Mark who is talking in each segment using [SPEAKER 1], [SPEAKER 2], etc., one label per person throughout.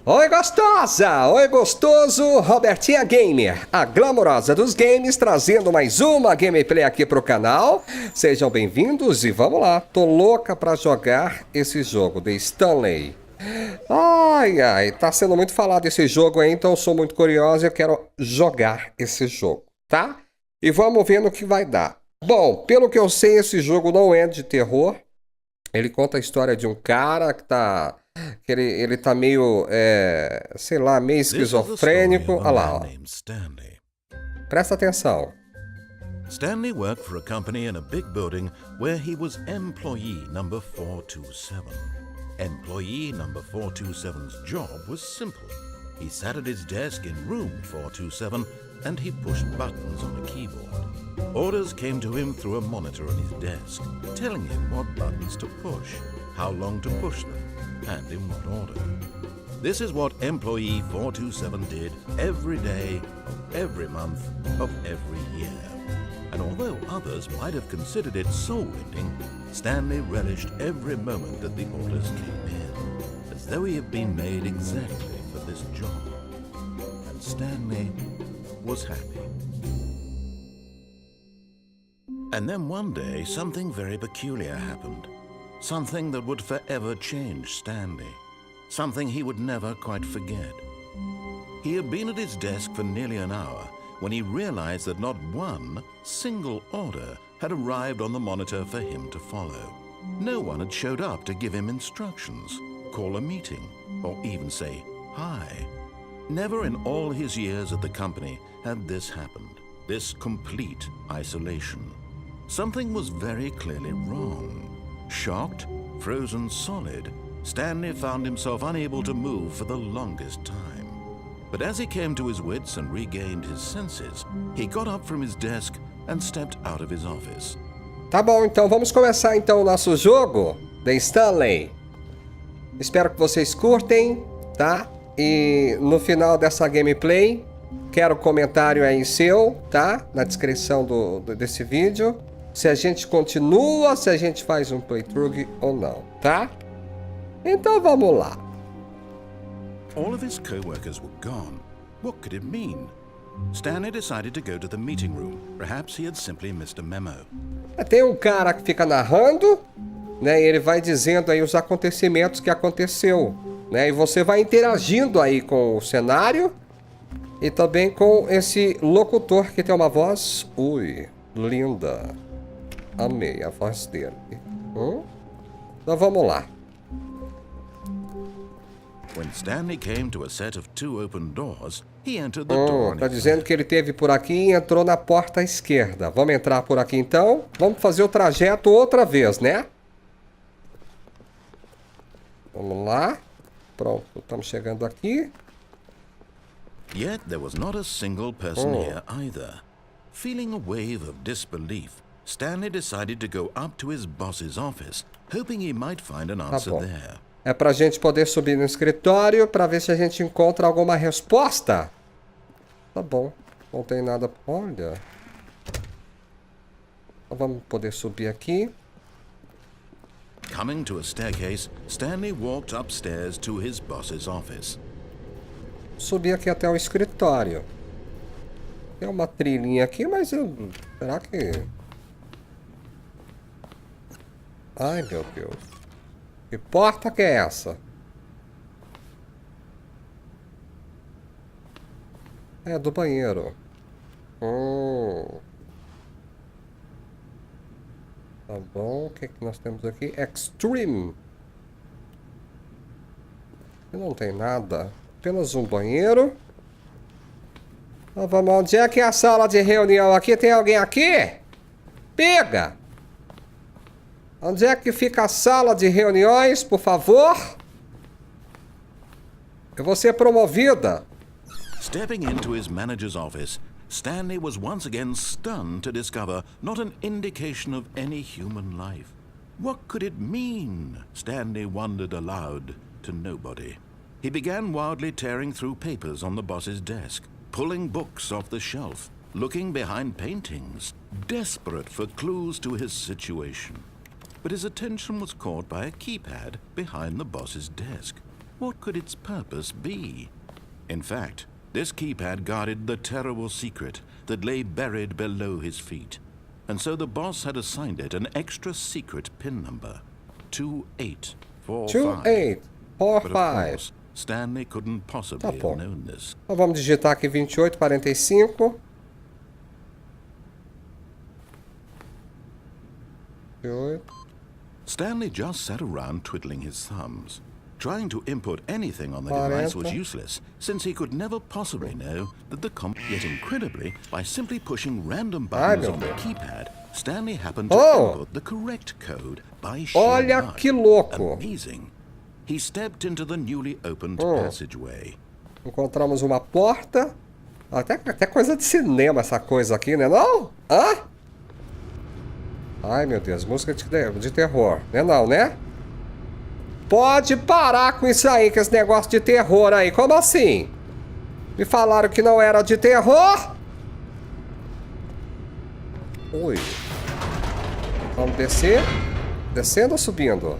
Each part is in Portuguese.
[SPEAKER 1] Oi gostosa, oi gostoso, Robertinha Gamer, a glamourosa dos games, trazendo mais uma gameplay aqui pro canal. Sejam bem-vindos e vamos lá, tô louca pra jogar esse jogo de Stanley. Ai, tá sendo muito falado esse jogo aí, então eu sou muito curiosa e eu quero jogar esse jogo, tá? E vamos ver no que vai dar. Bom, pelo que eu sei, esse jogo não é de terror. Ele conta a história de um cara que tá... Ele tá meio, sei lá, meio esquizofrênico. Olha lá, ó. Presta atenção.
[SPEAKER 2] Stanley worked for a company in a big building where he was employee number 427. Employee number 427's job was simple. He sat at his desk in room 427 and he pushed buttons on a keyboard. Orders came to him through a monitor on his desk, telling him what buttons to push, how long to push them, and in what order. This is what employee 427 did every day of every month of every year. And although others might have considered it soul-rending, Stanley relished every moment that the orders came in, as though he had been made exactly for this job. And Stanley was happy. And then one day, something very peculiar happened. Something that would forever change Stanley. Something he would never quite forget. He had been at his desk for nearly an hour when he realized that not one single order had arrived on the monitor for him to follow. No one had showed up to give him instructions, call a meeting, or even say hi. Never in all his years at the company had this happened, this complete isolation. Something was very clearly wrong. Shocked, frozen solid, Stanley found himself unable to move for the longest time. But as he came to his wits and regained his senses, he got up from his desk and stepped out of his office.
[SPEAKER 1] Tá bom, então vamos começar então o nosso jogo de Stanley. Espero que vocês curtem, tá? E no final dessa gameplay, quero comentário aí seu, tá? Na descrição desse vídeo. Se a gente continua, se a gente faz um playthrough ou não, tá? Então vamos lá.
[SPEAKER 2] All of his co-workers were gone. What could it mean? Stanley decided to go to the meeting room. Perhaps he had simply missed a memo.
[SPEAKER 1] Tem um cara que fica narrando, né? E ele vai dizendo aí os acontecimentos que aconteceu, né? E você vai interagindo aí com o cenário e também com esse locutor que tem uma voz, linda. Amei a voz dele. Então vamos lá.
[SPEAKER 2] When Stanley came to a set of two open doors, he entered the door.
[SPEAKER 1] Tá dizendo que ele teve por aqui e entrou na porta esquerda. Vamos entrar por aqui então. Vamos fazer o trajeto outra vez, né? Vamos lá. Pronto, estamos chegando aqui.
[SPEAKER 2] Yet there was not a single person here either. Feeling a wave of disbelief, Stanley decided to go up to his boss's office, hoping he might find an answer there.
[SPEAKER 1] É pra gente poder subir no escritório pra ver se a gente encontra alguma resposta. Tá bom. Não tem nada. Olha. Então vamos poder subir aqui.
[SPEAKER 2] Coming to a staircase, Stanley walked upstairs to his boss's office.
[SPEAKER 1] Subir aqui até o escritório. Tem uma trilhinha aqui, mas será que... Ai, meu Deus. Que porta que é essa? É do banheiro. Tá bom. O que nós temos aqui? Extreme. Não tem nada. Apenas um banheiro. Então vamos. Onde é que é a sala de reunião aqui? Tem alguém aqui? Pega! Onde é que fica a sala de reuniões, por favor? Eu vou ser promovida.
[SPEAKER 2] Stepping into his manager's office, Stanley was once again stunned to discover not an indication of any human life. What could it mean? Stanley wondered aloud to nobody. He began wildly tearing through papers on the boss's desk, pulling books off the shelf, looking behind paintings, desperate for clues to his situation. but his attention was caught by a keypad behind the boss's desk. What could its purpose be? In fact, this keypad guarded the terrible secret that lay buried below his feet. And so the boss had assigned it an extra secret pin number, 2845.
[SPEAKER 1] 2845.
[SPEAKER 2] But of course, Stanley couldn't possibly have known this.
[SPEAKER 1] Então vamos digitar aqui 2845. 28.
[SPEAKER 2] Stanley just sat around twiddling his thumbs. Trying to input anything on the device was useless, since he could never possibly know that the yet incredibly, by simply pushing random buttons on the keypad, Stanley happened to input the correct code by sheer
[SPEAKER 1] Olha
[SPEAKER 2] luck.
[SPEAKER 1] que louco.
[SPEAKER 2] Amazing. He stepped into the newly opened passageway.
[SPEAKER 1] Encontramos uma porta. Até coisa de cinema essa coisa aqui, né não? Hã? Ai, meu Deus, música de terror. Não, né? Pode parar com isso aí, com esse negócio de terror aí. Como assim? Me falaram que não era de terror? Ui. Vamos descer? Descendo ou subindo?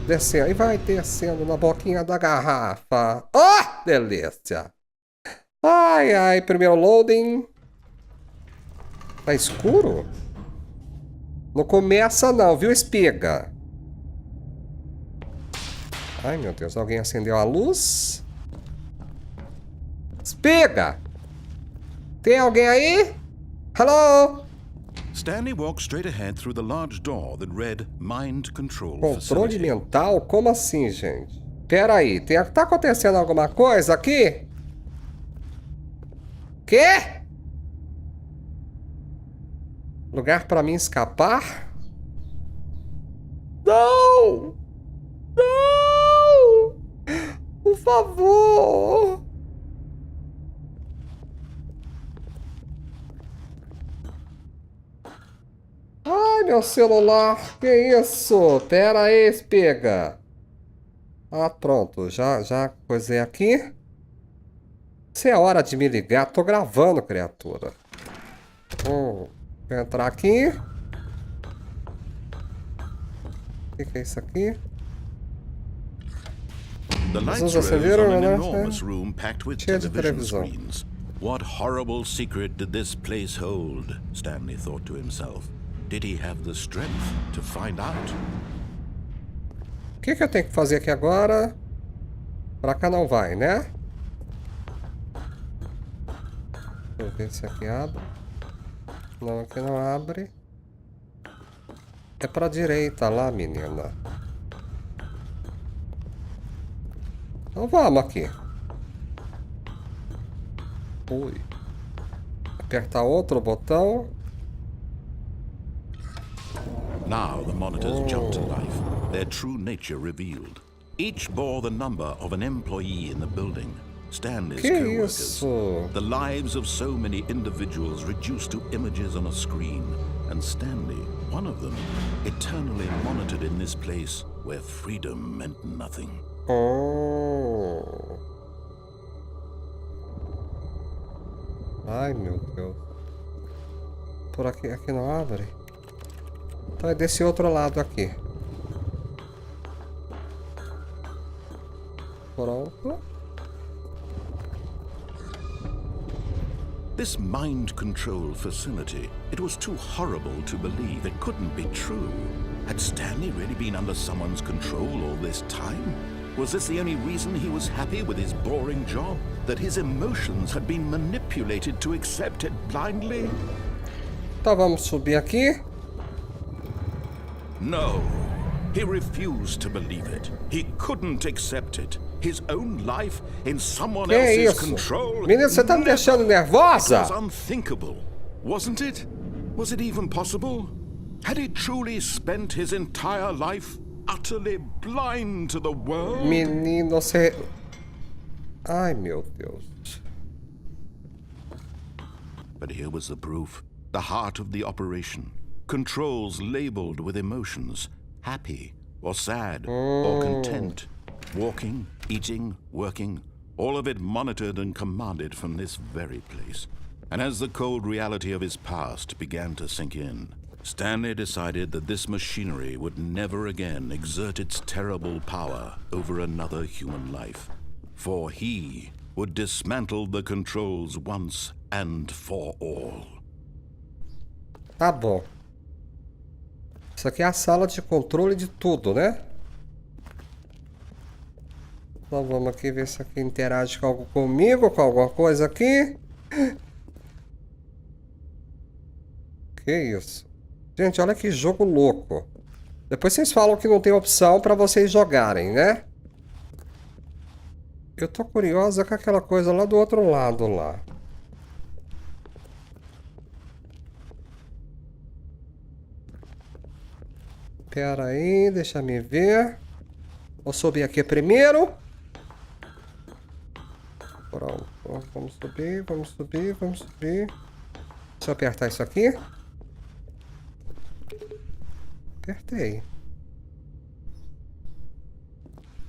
[SPEAKER 1] Descendo. E vai descendo na boquinha da garrafa. Oh, delícia. Ai, ai. Primeiro loading. Tá escuro? Não começa não, viu, espiga? Ai, meu Deus. Alguém acendeu a luz? Espiga! Tem alguém aí? Hello?
[SPEAKER 2] Stanley walked straight ahead through the large door that read Mind Control
[SPEAKER 1] Controle
[SPEAKER 2] Facility.
[SPEAKER 1] mental? Como assim, gente? Pera aí. Tá acontecendo alguma coisa aqui? Quê? Lugar pra mim escapar? Não! Não! Por favor! Ai, meu celular! Que isso? Pera aí, espiga! Ah, pronto. Já coisei aqui. Se é hora de me ligar, tô gravando, criatura. Vou entrar aqui. O que é isso aqui?
[SPEAKER 2] The lights rose on an enormous room packed with television screens. What horrible secret did this place hold? Stanley thought to himself. Did he have the strength to find out?
[SPEAKER 1] O que eu tenho que fazer aqui agora? Pra cá não vai, né? Deixa eu ver se aqui abre. Não, aqui não abre. É pra direita lá, menina. Então vamos aqui. Ui. Apertar outro botão.
[SPEAKER 2] Now the monitors jumped to life, their true nature revealed. Each bore the number of an employee in the building. Stanley's co-workers.
[SPEAKER 1] Isso?
[SPEAKER 2] The lives of so many individuals reduced to images on a screen. And Stanley, one of them, eternally monitored in this place where freedom meant nothing.
[SPEAKER 1] Oh. Ai, meu Deus. Por aqui, aqui não abre? Então é desse outro lado aqui. Pronto.
[SPEAKER 2] This mind control facility, it was too horrible to believe. It couldn't be true. Had Stanley really been under someone's control all this time? Was this the only reason he was happy with his boring job? That his emotions had been manipulated to accept it blindly?
[SPEAKER 1] Então vamos subir aqui.
[SPEAKER 2] No. He refused to believe it. He couldn't accept it. His own life in someone else's control.
[SPEAKER 1] Menino, você tá me deixando nervosa?
[SPEAKER 2] It was unthinkable, wasn't it? Was it even possible? Had he truly spent his entire life utterly blind to the world?
[SPEAKER 1] Menino, você... Ai, meu Deus.
[SPEAKER 2] But here was the proof. The heart of the operation. Controls labeled with emotions. Happy or sad or content. Walking, eating, working. All of it monitored and commanded from this very place. And as the cold reality of his past began to sink in, Stanley decided that this machinery would never again exert its terrible power over another human life, for he would dismantle the controls once and for all.
[SPEAKER 1] Tá bom. Isso aqui é a sala de controle de tudo, né? Então vamos aqui ver se aqui interage com algo comigo, com alguma coisa aqui. Que isso? Gente, olha que jogo louco. Depois vocês falam que não tem opção pra vocês jogarem, né? Eu tô curiosa com aquela coisa lá do outro lado lá. Pera aí, deixa me ver. Vou subir aqui primeiro. Pronto, vamos subir, vamos subir, vamos subir. Deixa eu apertar isso aqui. Apertei.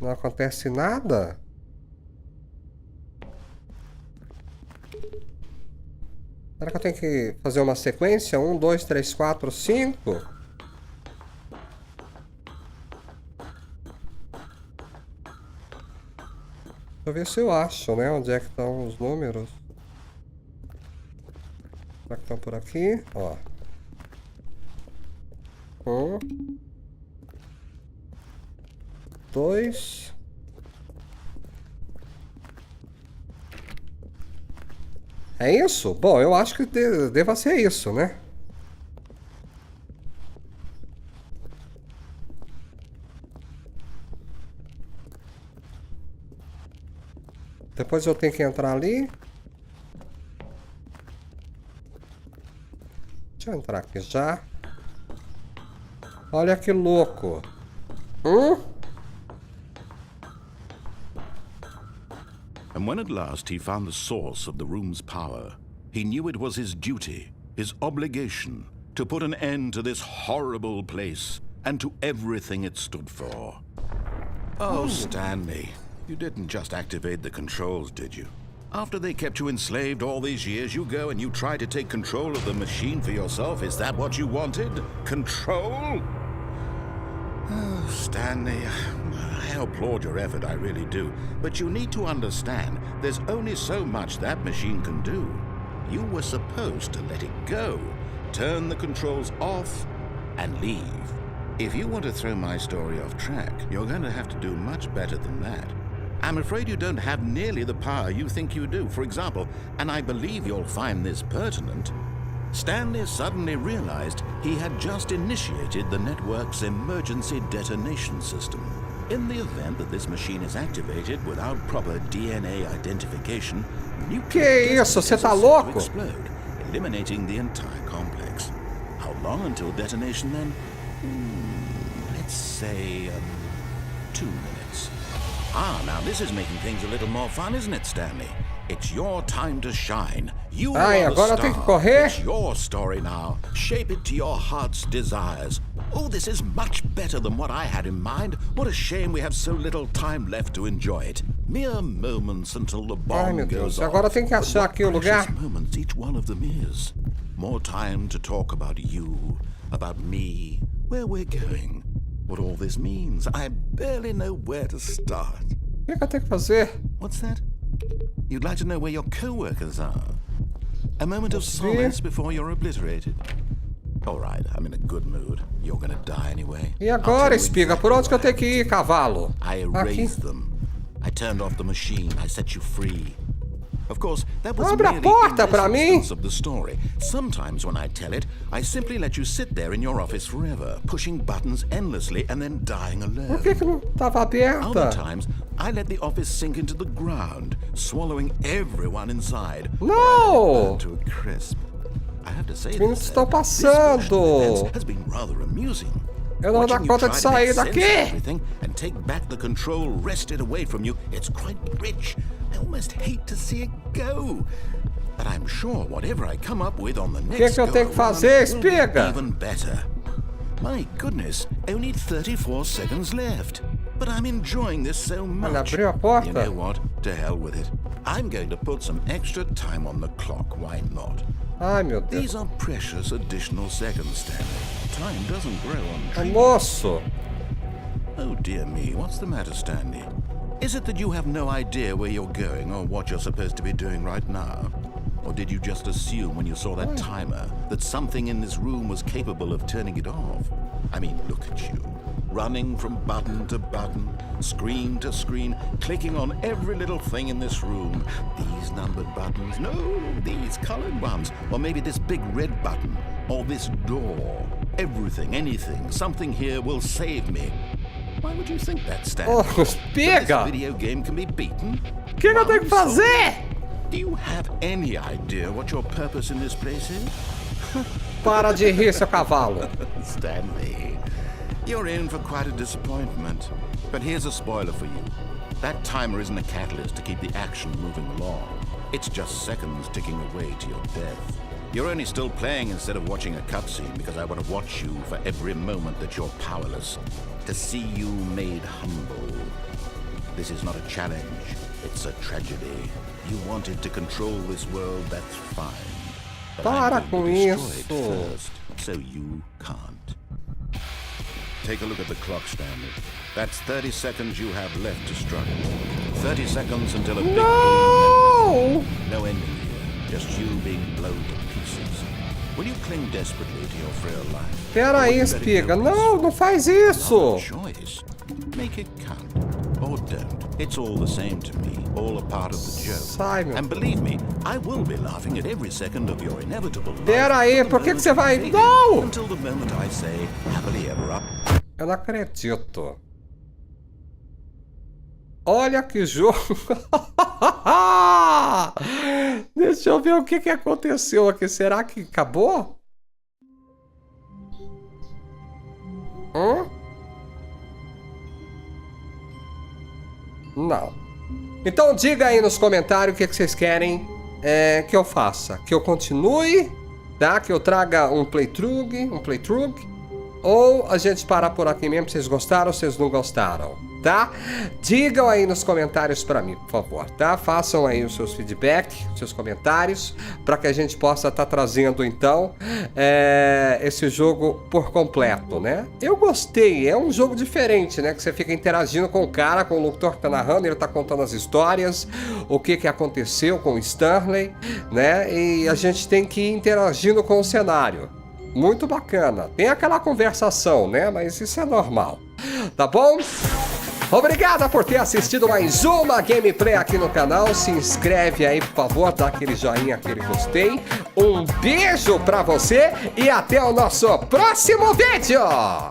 [SPEAKER 1] Não acontece nada? Será que eu tenho que fazer uma sequência? 1, 2, 3, 4, 5? Deixa eu ver se eu acho, né? Onde é que estão os números? Será que estão por aqui? Ó. 1, 2. É isso? Bom, eu acho que deva ser isso, né? Depois eu tenho que entrar ali. Deixa eu entrar aqui já. Olha que louco.
[SPEAKER 2] And when at last he found the source of the room's power, he knew it was his duty, his obligation, to put an end to this horrible place and to everything it stood for. Oh, Stanley, you didn't just activate the controls, did you? After they kept you enslaved all these years, you go and you try to take control of the machine for yourself. Is that what you wanted? Control? Oh, Stanley, I applaud your effort, I really do. But you need to understand, there's only so much that machine can do. You were supposed to let it go, turn the controls off, and leave. If you want to throw my story off track, you're going to have to do much better than that. I'm afraid you don't have nearly the power you think you do. For example, and I believe you'll find this pertinent, Stanley suddenly realized he had just initiated the network's emergency detonation system. In the event that this machine is activated without proper DNA identification, nuclear
[SPEAKER 1] Você tá louco?
[SPEAKER 2] explode, eliminating the entire complex. How long until detonation then? Let's say 2 minutes. Ah, now this is making things a little more fun, isn't it, Stanley? It's your time to shine. You are the
[SPEAKER 1] agora
[SPEAKER 2] star.
[SPEAKER 1] tem que correr?
[SPEAKER 2] It's your story now. Shape it to your heart's desires. Oh, this is much better than what I had in mind. What a shame we have so little time left to enjoy it. Mere moments until the bomb
[SPEAKER 1] meu
[SPEAKER 2] goes
[SPEAKER 1] Deus.
[SPEAKER 2] off.
[SPEAKER 1] Agora tem que achar aqui o lugar.
[SPEAKER 2] Precious moments each one of them is. More time to talk about you, about me, where we're going, what all this means. I barely know where to start.
[SPEAKER 1] O que eu tenho que fazer?
[SPEAKER 2] What's that? You'd like to know where your co-workers are? A moment of silence before you're obliterated? All right, I'm in a good mood. You're gonna die anyway.
[SPEAKER 1] E agora, espiga? Por onde que eu tenho que ir, cavalo?
[SPEAKER 2] I erased them. I turned off the machine. I set you free. Of course, that was
[SPEAKER 1] Abre a
[SPEAKER 2] merely
[SPEAKER 1] porta
[SPEAKER 2] in
[SPEAKER 1] pra
[SPEAKER 2] this
[SPEAKER 1] mim.
[SPEAKER 2] instance of the story. Sometimes when I tell it, I simply let you sit there in your office forever, pushing buttons endlessly and then dying alone.
[SPEAKER 1] Por que não estava aberta?
[SPEAKER 2] Other times, I let the office sink into the ground, swallowing everyone inside.
[SPEAKER 1] No!
[SPEAKER 2] To a crisp. I have to say
[SPEAKER 1] Os minutos
[SPEAKER 2] this,
[SPEAKER 1] estão
[SPEAKER 2] this version of
[SPEAKER 1] passando.
[SPEAKER 2] events has been rather amusing.
[SPEAKER 1] Eu não vou dar
[SPEAKER 2] Watching you
[SPEAKER 1] conta
[SPEAKER 2] try
[SPEAKER 1] de
[SPEAKER 2] to make
[SPEAKER 1] sair
[SPEAKER 2] sense of
[SPEAKER 1] daqui.
[SPEAKER 2] everything and take back the control wrested away from you, it's quite rich. I almost hate to see it go. But I'm sure whatever I come up with on the next
[SPEAKER 1] que eu tenho que fazer,
[SPEAKER 2] will be
[SPEAKER 1] espiga?
[SPEAKER 2] even better. My goodness, only 34 seconds left. But I'm enjoying this so much.
[SPEAKER 1] Olha, abriu a porta.
[SPEAKER 2] You know what? To hell with it. I'm going to put some extra time on the clock. Why not?
[SPEAKER 1] Ai, meu Deus.
[SPEAKER 2] These are precious additional seconds, Stanley. Time doesn't grow on trees.
[SPEAKER 1] Moço.
[SPEAKER 2] Oh dear me, what's the matter, Stanley? Is it that you have no idea where you're going or what you're supposed to be doing right now? Or did you just assume when you saw that timer that something in this room was capable of turning it off? I mean, look at you. Running from button to button, screen to screen, clicking on every little thing in this room. These numbered buttons, no, these colored ones. Or maybe this big red button, or this door. Everything, anything, something here will save me. Why would you think that, Stanley?
[SPEAKER 1] Oh,
[SPEAKER 2] That
[SPEAKER 1] pega!
[SPEAKER 2] this video game can be beaten?
[SPEAKER 1] O que eu tenho que fazer?
[SPEAKER 2] Do you have any idea what your purpose in this place is?
[SPEAKER 1] Para de rir, seu cavalo.
[SPEAKER 2] Stanley, you're in for quite a disappointment. But here's a spoiler for you. That timer isn't a catalyst to keep the action moving along. It's just seconds ticking away to your death. You're only still playing instead of watching a cutscene because I want to watch you for every moment that you're powerless. To see you made humble. This is not a challenge, it's a tragedy. You wanted to control this world, that's fine. But
[SPEAKER 1] Para
[SPEAKER 2] I'm
[SPEAKER 1] com
[SPEAKER 2] going to destroy
[SPEAKER 1] isso.
[SPEAKER 2] it first, so you can't. Take a look at the clock, Stanley. That's 30 seconds you have left to struggle. 30 seconds until a big boom.
[SPEAKER 1] Não!
[SPEAKER 2] No ending here, just you being blown to pieces. Will you cling desperately to your frail life?
[SPEAKER 1] Pera aí, espiga. Não, não faz isso.
[SPEAKER 2] Choice. Make it count. Or don't. It's all the same to me. All a part of the joke.
[SPEAKER 1] Sai, meu.
[SPEAKER 2] And believe me, I will be laughing at every second of your inevitable life.
[SPEAKER 1] Pera aí, por que você vai... Não!
[SPEAKER 2] Until the moment I say, happily ever up.
[SPEAKER 1] Eu não acredito. Olha que jogo. Deixa eu ver o que aconteceu aqui. Será que acabou? Não. Então diga aí nos comentários o que vocês querem que eu faça. Que eu continue, tá? Que eu traga um playthrough, ou a gente parar por aqui mesmo, vocês gostaram ou vocês não gostaram, tá? Digam aí nos comentários pra mim, por favor, tá? Façam aí os seus feedback, seus comentários, pra que a gente possa estar trazendo, então, esse jogo por completo, né? Eu gostei, é um jogo diferente, né? Que você fica interagindo com o cara, com o locutor que tá narrando, ele tá contando as histórias, o que aconteceu com o Stanley, né? E a gente tem que ir interagindo com o cenário. Muito bacana. Tem aquela conversação, né? Mas isso é normal. Tá bom? Obrigada por ter assistido mais uma gameplay aqui no canal. Se inscreve aí, por favor. Dá aquele joinha, aquele gostei. Um beijo pra você e até o nosso próximo vídeo.